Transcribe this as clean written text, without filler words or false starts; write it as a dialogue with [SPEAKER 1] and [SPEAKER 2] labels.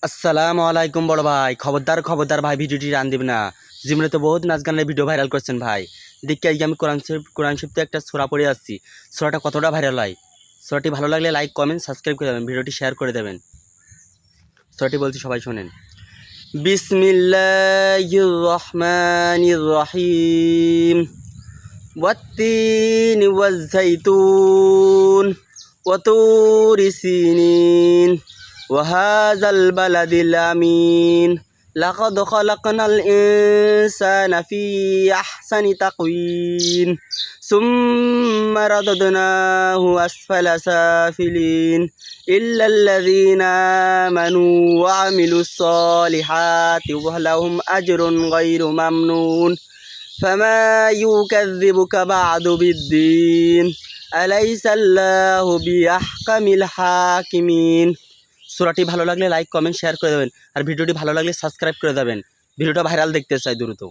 [SPEAKER 1] আসসালামু আলাইকুম বড় ভাই। খবরদার খবরদার ভাই, ভিডিওটি রান দিবেন না। জীবনে তো বহুত নাচ গানের ভিডিও ভাইরাল করছেন ভাই। দেখি আজকে আমি কোরআন শরীফতে একটা সূরা পড়ে আসছি। সূরাটা কতটা ভাইরাল হয়। সূরাটি ভালো লাগলে লাইক কমেন্ট সাবস্ক্রাইব করে দেবেন, ভিডিওটি শেয়ার করে দেবেন। সূরাটি বলছি, সবাই শোনেন। বিসমিল্লাহির রহমানির রহিম। ওয়াত্তিনি ওয়াজ-যাইতুন ওয়া তুরি সিনিন وهذا البلد الأمين لقد خلقنا الإنسان في أحسن تقويم ثم رددناه أسفل سافلين إلا الذين آمنوا وعملوا الصالحات ولهم أجر غير ممنون فما يكذبك بعد بالدين أليس الله بأحكم الحاكمين। সূরাটি ভালো লাগলে লাইক কমেন্ট শেয়ার করে দেবেন, আর ভিডিওটি ভালো লাগলে সাবস্ক্রাইব করে দেবেন। ভিডিওটা ভাইরাল দেখতে চাই দ্রুত।